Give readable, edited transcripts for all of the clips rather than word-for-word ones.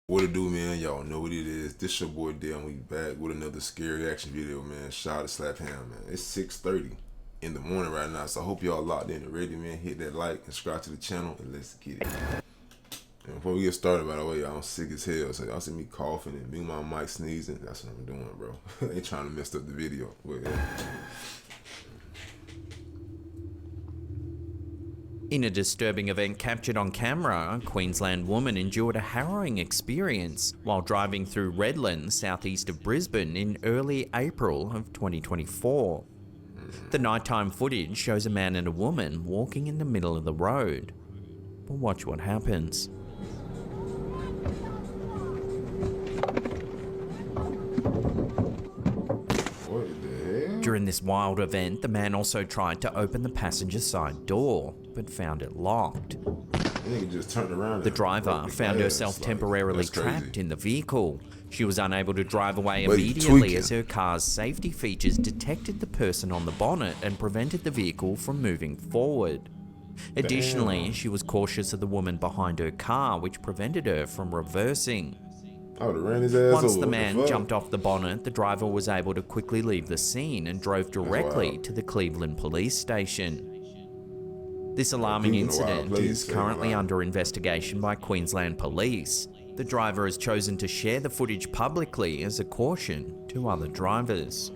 What it do, man? Y'all know what it is. This your boy Dan. We back with another scary action video, man. Shout out to Slap Ham, man. It's 6:30 in the morning right now, so I hope y'all locked in and ready, man. Hit that like and subscribe to the channel, and let's get it. And before we get started, by the way, I'm sick as hell, so y'all see me coughing and me my mic sneezing. That's what I'm doing, bro. Ain't trying to mess up the video. In a disturbing event captured on camera, a Queensland woman endured a harrowing experience while driving through Redlands, southeast of Brisbane, in early April of 2024. The nighttime footage shows a man and a woman walking in the middle of the road. But watch what happens. During this wild event, the man also tried to open the passenger side door, but found it locked. Just turned around. The driver found herself temporarily trapped in the vehicle. She was unable to drive away immediately as her car's safety features detected the person on the bonnet and prevented the vehicle from moving forward. Additionally, she was cautious of the woman behind her car, which prevented her from reversing. I would've ran his ass Once over. the man jumped off the bonnet, the driver was able to quickly leave the scene and drove directly to the Cleveland police station. This alarming incident is currently under investigation by Queensland Police. The driver has chosen to share the footage publicly as a caution to other drivers.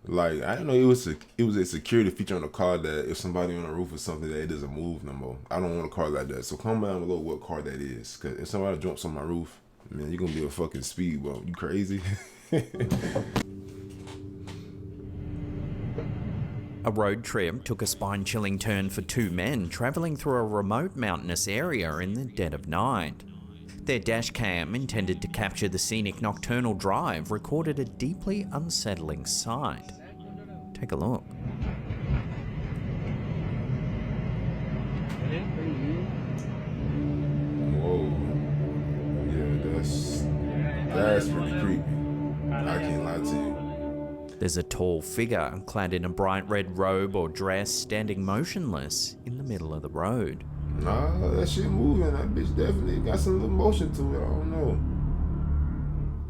Like, I didn't know it was a security feature on the car that if somebody on the roof or something, that it doesn't move no more. I don't want a car like that. So comment down below what car that is. Cause if somebody jumps on my roof, man, you're gonna be a fucking speed bump. You crazy? A road trip took a spine-chilling turn for two men travelling through a remote mountainous area in the dead of night. Their dash cam, intended to capture the scenic nocturnal drive, recorded a deeply unsettling sight. Take a look. Whoa. Yeah, that's pretty creepy. I can't lie to you. There's a tall figure clad in a bright red robe or dress standing motionless in the middle of the road. Nah, that shit moving. That bitch definitely got some little motion to it. I don't know.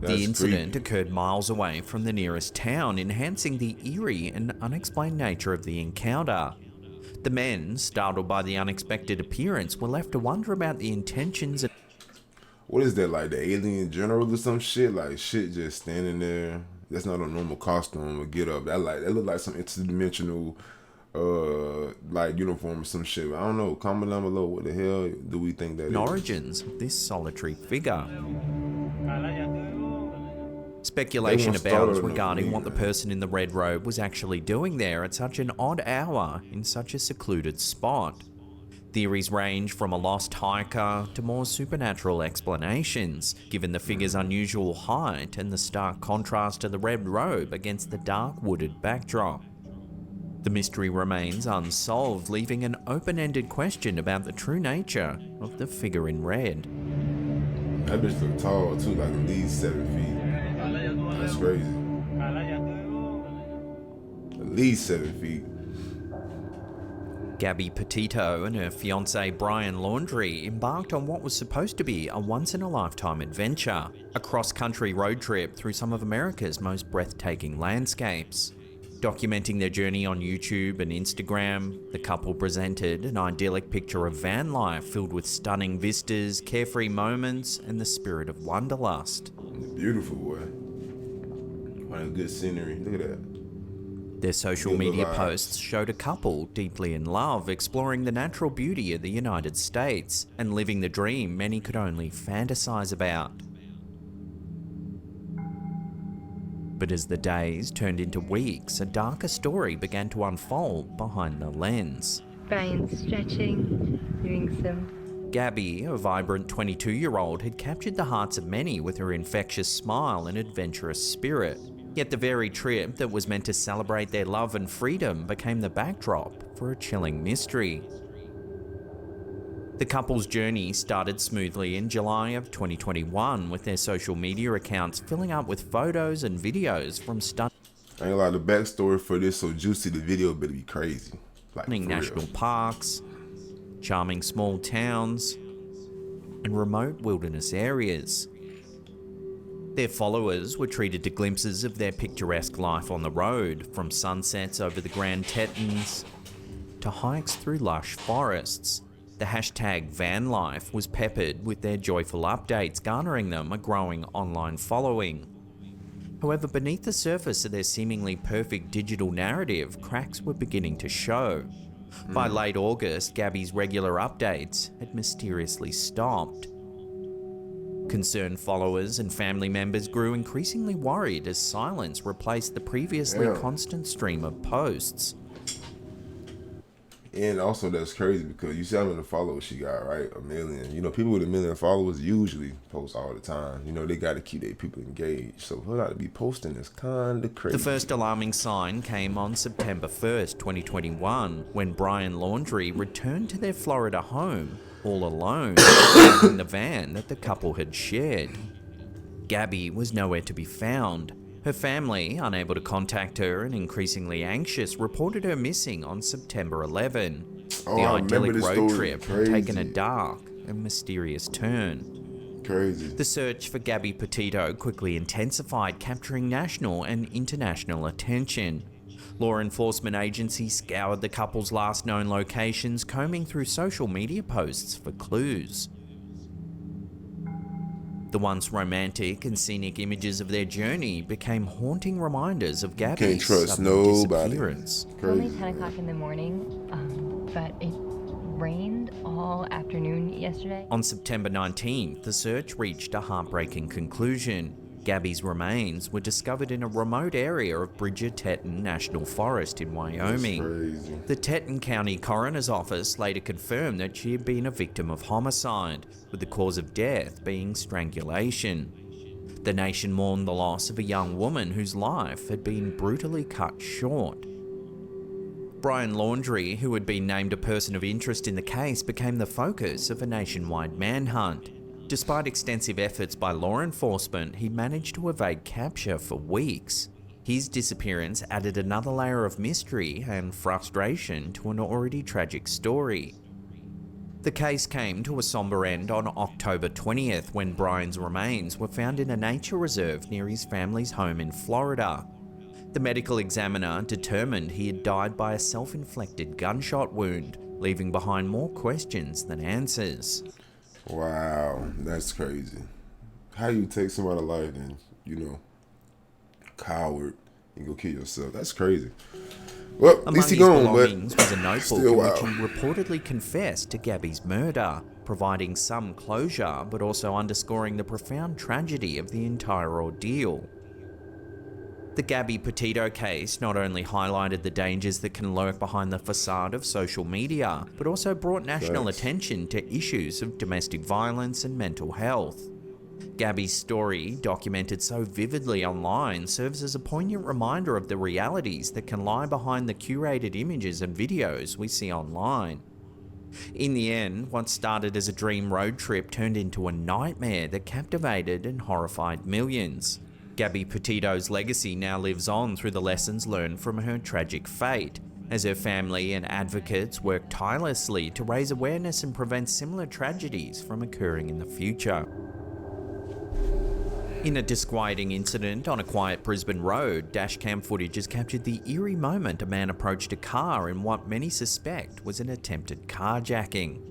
The incident occurred miles away from the nearest town, enhancing the eerie and unexplained nature of the encounter. The men, startled by the unexpected appearance, were left to wonder about the intentions. What is that, like the alien general or some shit? Like shit just standing there. That's not a normal costume or get up. That look like some interdimensional like uniform or some shit. I don't know. Comment down below what the hell do we think that is. Origins of this solitary figure. Speculation abounds regarding what the person in the red robe was actually doing there at such an odd hour in such a secluded spot. Theories range from a lost hiker to more supernatural explanations, given the figure's unusual height and the stark contrast to the red robe against the dark wooded backdrop. The mystery remains unsolved, leaving an open-ended question about the true nature of the figure in red. That bitch look tall too, like at least 7 feet. That's crazy. At least 7 feet. Gabby Petito and her fiancé Brian Laundrie embarked on what was supposed to be a once-in-a-lifetime adventure, a cross-country road trip through some of America's most breathtaking landscapes. Documenting their journey on YouTube and Instagram, the couple presented an idyllic picture of van life filled with stunning vistas, carefree moments, and the spirit of wanderlust. Beautiful, boy. What a good scenery. Look at that. Their social media posts showed a couple deeply in love, exploring the natural beauty of the United States and living the dream many could only fantasize about. But as the days turned into weeks, a darker story began to unfold behind the lens. Brian's stretching, doing some. Gabby, a vibrant 22-year-old, had captured the hearts of many with her infectious smile and adventurous spirit. Yet the very trip that was meant to celebrate their love and freedom became the backdrop for a chilling mystery. The couple's journey started smoothly in July of 2021, with their social media accounts filling up with photos and videos from stunning I ain't gonna lie, the backstory for this so juicy, the video better be crazy. Like, national parks, charming small towns, and remote wilderness areas. Their followers were treated to glimpses of their picturesque life on the road, from sunsets over the Grand Tetons to hikes through lush forests. The hashtag van life was peppered with their joyful updates, garnering them a growing online following. However, beneath the surface of their seemingly perfect digital narrative, cracks were beginning to show. By late August, Gabby's regular updates had mysteriously stopped. Concerned followers and family members grew increasingly worried as silence replaced the previously constant stream of posts. And also that's crazy because you see how many followers she got, right? 1 million. You know, people with 1 million followers usually post all the time. You know, they got to keep their people engaged. So her not to be posting is kind of crazy. The first alarming sign came on September 1st, 2021, when Brian Laundrie returned to their Florida home, all alone, in the van that the couple had shared. Gabby was nowhere to be found. Her family, unable to contact her and increasingly anxious, reported her missing on September 11. The idyllic road trip had taken a dark and mysterious turn. Crazy. The search for Gabby Petito quickly intensified, capturing national and international attention. Law enforcement agencies scoured the couple's last known locations, combing through social media posts for clues. The once romantic and scenic images of their journey became haunting reminders of Gabby's sudden disappearance. It's only 10 o'clock in the morning, but it rained all afternoon yesterday. On September 19th, the search reached a heartbreaking conclusion. Gabby's remains were discovered in a remote area of Bridger-Teton National Forest in Wyoming. The Teton County Coroner's Office later confirmed that she had been a victim of homicide, with the cause of death being strangulation. The nation mourned the loss of a young woman whose life had been brutally cut short. Brian Laundrie, who had been named a person of interest in the case, became the focus of a nationwide manhunt. Despite extensive efforts by law enforcement, he managed to evade capture for weeks. His disappearance added another layer of mystery and frustration to an already tragic story. The case came to a somber end on October 20th when Brian's remains were found in a nature reserve near his family's home in Florida. The medical examiner determined he had died by a self-inflicted gunshot wound, leaving behind more questions than answers. Wow, that's crazy. How you take somebody's life and, you know, coward and go kill yourself? That's crazy. Well, at least he gone, but was a notebook in which he reportedly confessed to Gabby's murder, providing some closure but also underscoring the profound tragedy of the entire ordeal. The Gabby Petito case not only highlighted the dangers that can lurk behind the facade of social media, but also brought national attention to issues of domestic violence and mental health. Gabby's story, documented so vividly online, serves as a poignant reminder of the realities that can lie behind the curated images and videos we see online. In the end, what started as a dream road trip turned into a nightmare that captivated and horrified millions. Gabby Petito's legacy now lives on through the lessons learned from her tragic fate, as her family and advocates work tirelessly to raise awareness and prevent similar tragedies from occurring in the future. In a disquieting incident on a quiet Brisbane road, dashcam footage has captured the eerie moment a man approached a car in what many suspect was an attempted carjacking.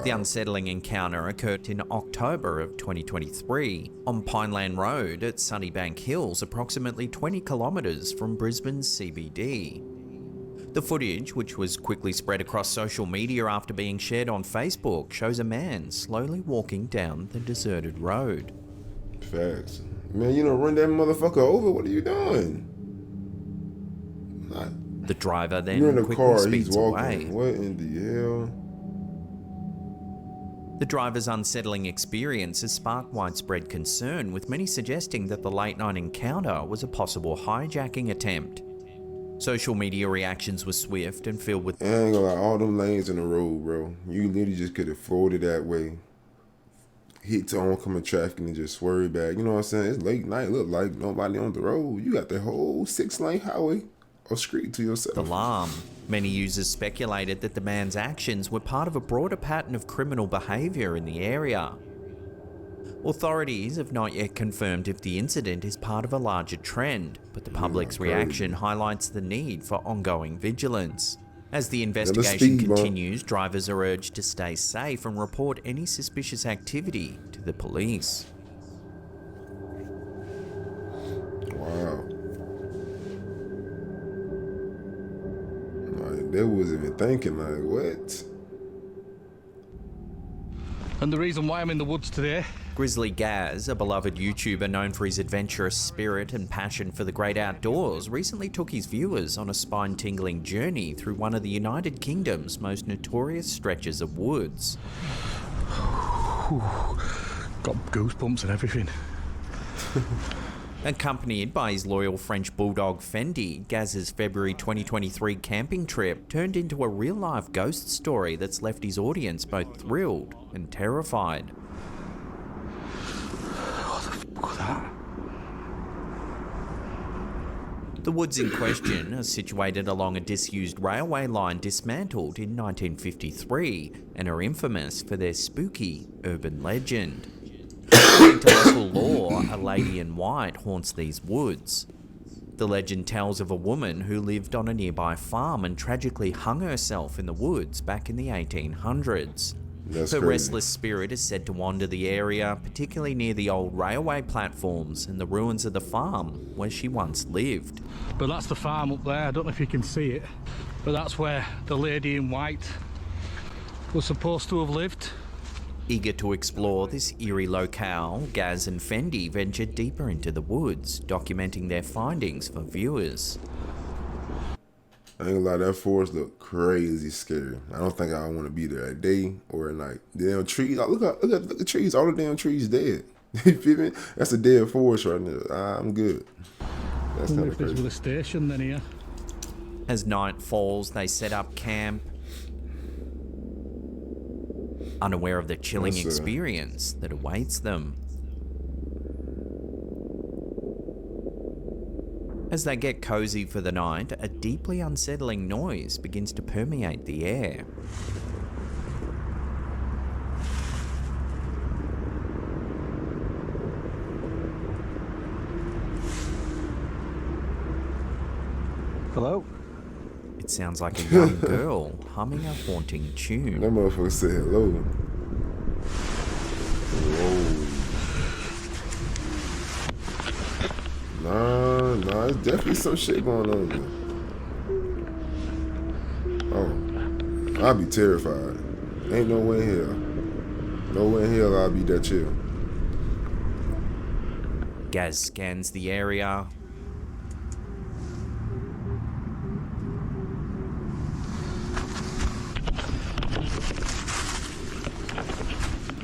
The unsettling encounter occurred in October of 2023 on Pineland Road at Sunnybank Hills, approximately 20 kilometres from Brisbane's CBD. The footage, which was quickly spread across social media after being shared on Facebook, shows a man slowly walking down the deserted road. Facts. Man, you know, run that motherfucker over. What are you doing? The driver then you're in the quickly car, speeds he's walking. away. What in the hell? The driver's unsettling experience has sparked widespread concern, with many suggesting that the late-night encounter was a possible hijacking attempt. Social media reactions were swift and filled with... I ain't gonna lie, all them lanes in the road, bro. You literally just could have flowed it that way. Hit to oncoming traffic and just swerve back. You know what I'm saying? It's late night, look like nobody on the road. You got the whole 6-lane highway street to yourself. Alarm. Many users speculated that the man's actions were part of a broader pattern of criminal behaviour in the area. Authorities have not yet confirmed if the incident is part of a larger trend, but the public's reaction highlights the need for ongoing vigilance. As the investigation continues, drivers are urged to stay safe and report any suspicious activity to the police. Wow. Like, they wasn't even thinking, like, what? And the reason why I'm in the woods today. Grizzly Gaz, a beloved YouTuber known for his adventurous spirit and passion for the great outdoors, recently took his viewers on a spine-tingling journey through one of the United Kingdom's most notorious stretches of woods. Got goosebumps and everything. Accompanied by his loyal French bulldog Fendi, Gaz's February 2023 camping trip turned into a real-life ghost story that's left his audience both thrilled and terrified. What the fuck was that? The woods in question are situated along a disused railway line dismantled in 1953 and are infamous for their spooky urban legend. According to local lore, a lady in white haunts these woods. The legend tells of a woman who lived on a nearby farm and tragically hung herself in the woods back in the 1800s. That's Her crazy. restless spirit is said to wander the area, particularly near the old railway platforms and the ruins of the farm where she once lived. But that's the farm up there. I don't know if you can see it, but that's where the lady in white was supposed to have lived. Eager to explore this eerie locale, Gaz and Fendi ventured deeper into the woods, documenting their findings for viewers. I ain't gonna lie, that forest look crazy scary. I don't think I want to be there at day or at night. The damn trees, oh, look at the trees. All the damn trees dead. You feel me? That's a dead forest right there. I'm good. That's I wonder kind if of there's crazy. a station then here. As night falls, they set up camp, unaware of the chilling Yes, sir. experience that awaits them. As they get cozy for the night, a deeply unsettling noise begins to permeate the air. Hello? It sounds like a young girl humming a haunting tune. That motherfucker said hello. Whoa. Nah, it's definitely some shit going on there. Oh, I'll be terrified. Ain't no way in hell. No way in hell I'll be that chill. Gaz scans the area.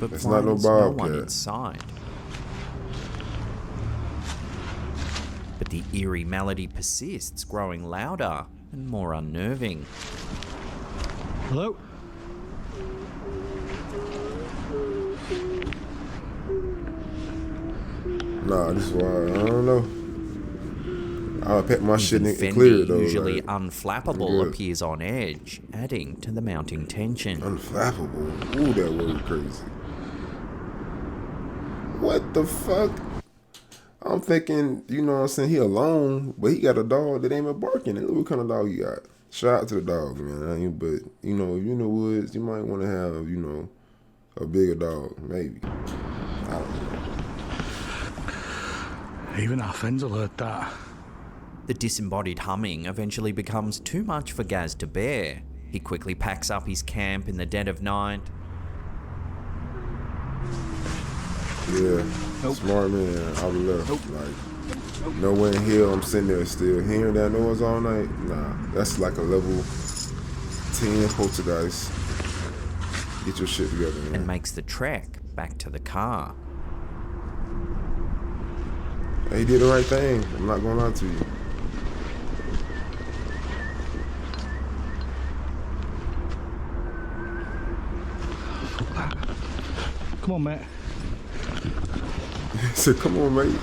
But It's not no finds no one bobcat. inside. But the eerie melody persists, growing louder and more unnerving. Hello? Nah, this is why I don't know. I'll pack my shit Even and clear Fendi, it though. usually like, unflappable, good. appears on edge, adding to the mounting tension. Unflappable. Ooh, that word crazy. What the fuck? I'm thinking, you know what I'm saying, he alone, but he got a dog that ain't even barking. Look what kind of dog you got. Shout out to the dog, man. But, you know, if you in the woods, you might want to have, you know, a bigger dog, maybe. I don't know. Even our friends will heard that. The disembodied humming eventually becomes too much for Gaz to bear. He quickly packs up his camp in the dead of night. Yeah, smart man. I would love like nowhere in hell. I'm sitting there still hearing that noise all night. Nah, that's like a level 10 poltergeist. Get your shit together, man. And makes the trek back to the car. He did the right thing. I'm not gonna lie to you. Come on, mate. He said, "Come on, mate."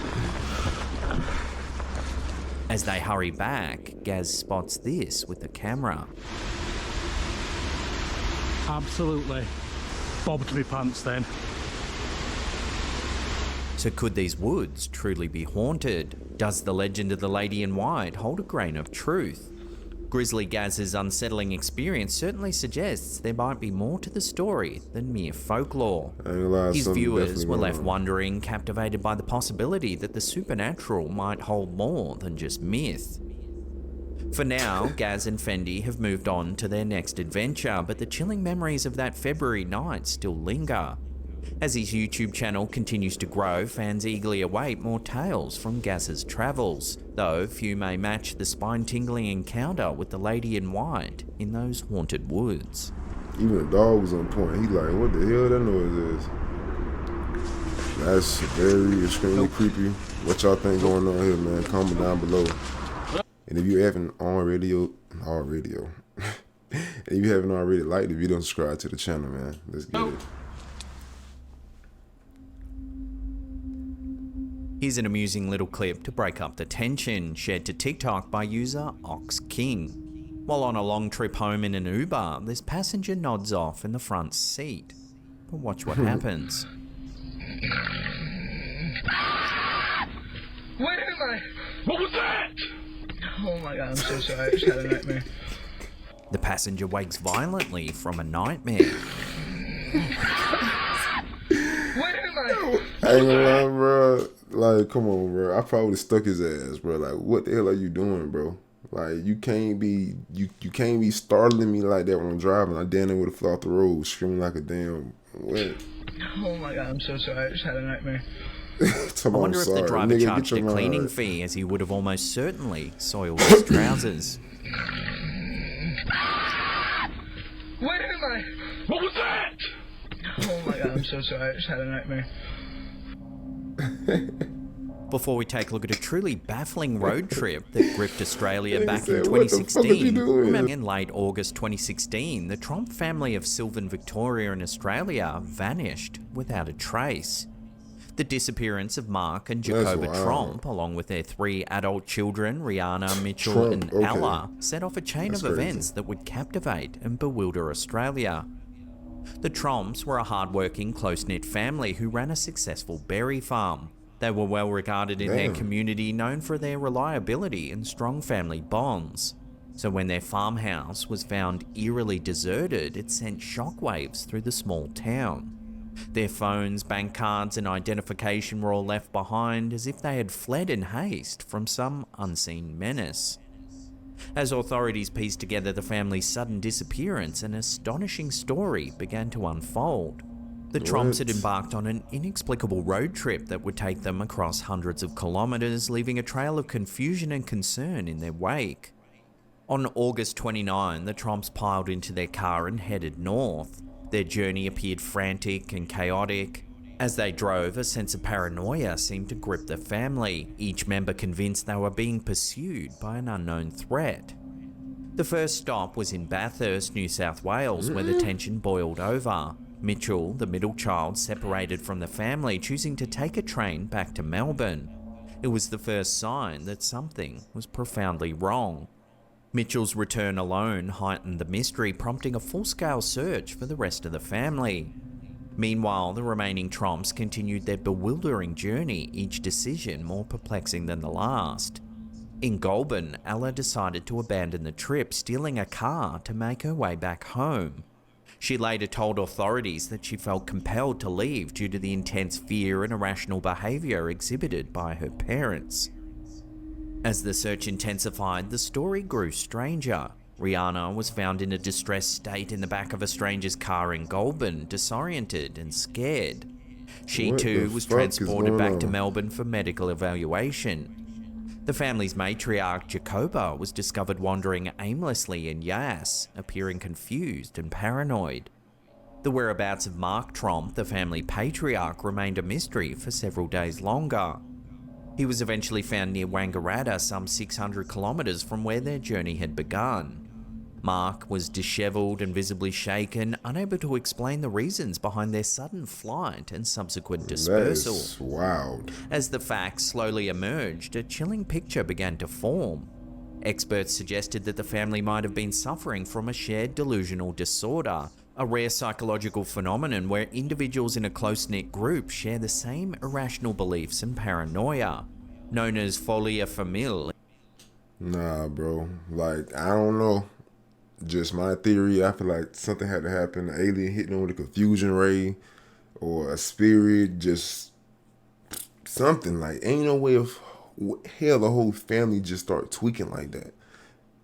As they hurry back, Gaz spots this with the camera. Absolutely bobbed me pants then. So could these woods truly be haunted? Does the legend of the Lady in White hold a grain of truth? Grizzly Gaz's unsettling experience certainly suggests there might be more to the story than mere folklore. His viewers were left wondering, captivated by the possibility that the supernatural might hold more than just myth. For now, Gaz and Fendi have moved on to their next adventure, but the chilling memories of that February night still linger. As his YouTube channel continues to grow, fans eagerly await more tales from Gaz's travels, though few may match the spine-tingling encounter with the Lady in White in those haunted woods. Even the dog was on point. He like, what the hell that noise is? That's very extremely creepy. What y'all think going on here, man? Comment down below. And if you haven't already, if you haven't already, like the video and subscribe to the channel, man. Let's get it. Here's an amusing little clip to break up the tension, shared to TikTok by user Ox King. While on a long trip home in an Uber, this passenger nods off in the front seat. But watch what happens. Where am I? What was that? Oh my god, I'm so sorry. I just had a nightmare. The passenger wakes violently from a nightmare. Where am I? I ain't gonna lie, bro. Like, come on, bro. I probably would've stuck his ass, bro. Like, what the hell are you doing, bro? Like, you can't be startling me like that when I'm driving. I damn near would've flew off the road screaming like a damn what? Oh my god, I'm so sorry. I just had a nightmare. I wonder if the driver charged a cleaning fee, as he would have almost certainly soiled his trousers. Where am I? What was that? Oh my god, I'm so sorry. I just had a nightmare. Before we take a look at a truly baffling road trip that gripped Australia back in 2016. Remember, in late August 2016, the Tromp family of Sylvan, Victoria in Australia vanished without a trace. The disappearance of Mark and Jacoba Tromp, along with their 3 adult children, Rihanna, Mitchell and Ella, set off a chain of events that would captivate and bewilder Australia. The Tromps were a hard-working, close-knit family who ran a successful berry farm. They were well regarded in their community, known for their reliability and strong family bonds. So when their farmhouse was found eerily deserted, it sent shockwaves through the small town. Their phones, bank cards and identification were all left behind, as if they had fled in haste from some unseen menace. As authorities pieced together the family's sudden disappearance, an astonishing story began to unfold. The Tromps had embarked on an inexplicable road trip that would take them across hundreds of kilometers, leaving a trail of confusion and concern in their wake. On August 29, the Tromps piled into their car and headed north. Their journey appeared frantic and chaotic. As they drove, a sense of paranoia seemed to grip the family, each member convinced they were being pursued by an unknown threat. The first stop was in Bathurst, New South Wales, where the tension boiled over. Mitchell, the middle child, separated from the family, choosing to take a train back to Melbourne. It was the first sign that something was profoundly wrong. Mitchell's return alone heightened the mystery, prompting a full-scale search for the rest of the family. Meanwhile, the remaining Tromps continued their bewildering journey, each decision more perplexing than the last. In Goulburn, Ella decided to abandon the trip, stealing a car to make her way back home. She later told authorities that she felt compelled to leave due to the intense fear and irrational behaviour exhibited by her parents. As the search intensified, the story grew stranger. Rihanna was found in a distressed state in the back of a stranger's car in Goulburn, disoriented and scared. She too was transported back to Melbourne for medical evaluation. The family's matriarch, Jacoba, was discovered wandering aimlessly in Yass, appearing confused and paranoid. The whereabouts of Mark Tromp, the family patriarch, remained a mystery for several days longer. He was eventually found near Wangaratta, some 600 kilometres from where their journey had begun. Mark was disheveled and visibly shaken, unable to explain the reasons behind their sudden flight and subsequent dispersal. That is wild. As the facts slowly emerged, a chilling picture began to form. Experts suggested that the family might have been suffering from a shared delusional disorder, a rare psychological phenomenon where individuals in a close-knit group share the same irrational beliefs and paranoia, known as folia familiare. Nah, bro. Like, I don't know. Just my theory, I feel like something had to happen. An alien hitting them with a confusion ray or a spirit, just something. Like, ain't no way of hell the whole family just start tweaking like that.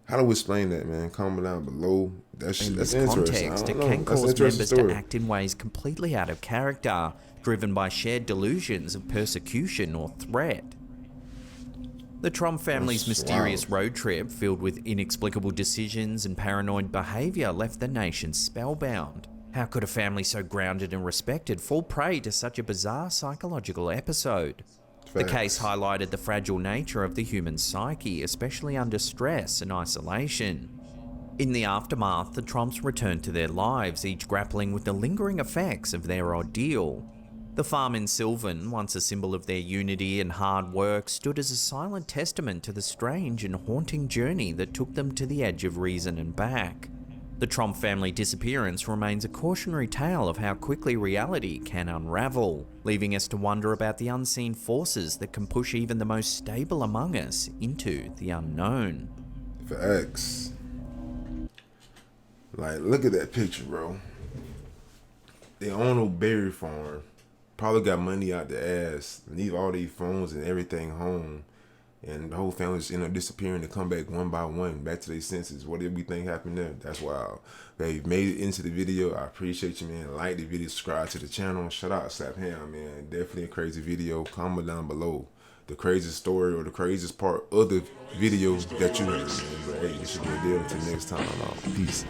How do we explain that, man? Comment down below. That's In this interesting. context, it I don't know. can That's an cause interesting members story. to act in ways completely out of character, driven by shared delusions of persecution or threat. The Trump family's That's mysterious wild. road trip, filled with inexplicable decisions and paranoid behavior, left the nation spellbound. How could a family so grounded and respected fall prey to such a bizarre psychological episode? The case Facts. highlighted the fragile nature of the human psyche, especially under stress and isolation. In the aftermath, the Trumps returned to their lives, each grappling with the lingering effects of their ordeal. The farm in Sylvan, once a symbol of their unity and hard work, stood as a silent testament to the strange and haunting journey that took them to the edge of reason and back. The Trump family disappearance remains a cautionary tale of how quickly reality can unravel, leaving us to wonder about the unseen forces that can push even the most stable among us into the unknown. Facts. Like, look at that picture, bro. They own a berry farm. Probably got money out the ass. Leave all these phones and everything home. And the whole family just end up disappearing to come back one by one, back to their senses. What did we think happened there? That's wild. Hey, you made it into the video. I appreciate you, man. Like the video, subscribe to the channel. Shout out Slap Ham, man. Definitely a crazy video. Comment down below the craziest story or the craziest part of the video that you heard, man. But hey, this should be a deal. Until next time, I'm out. Peace.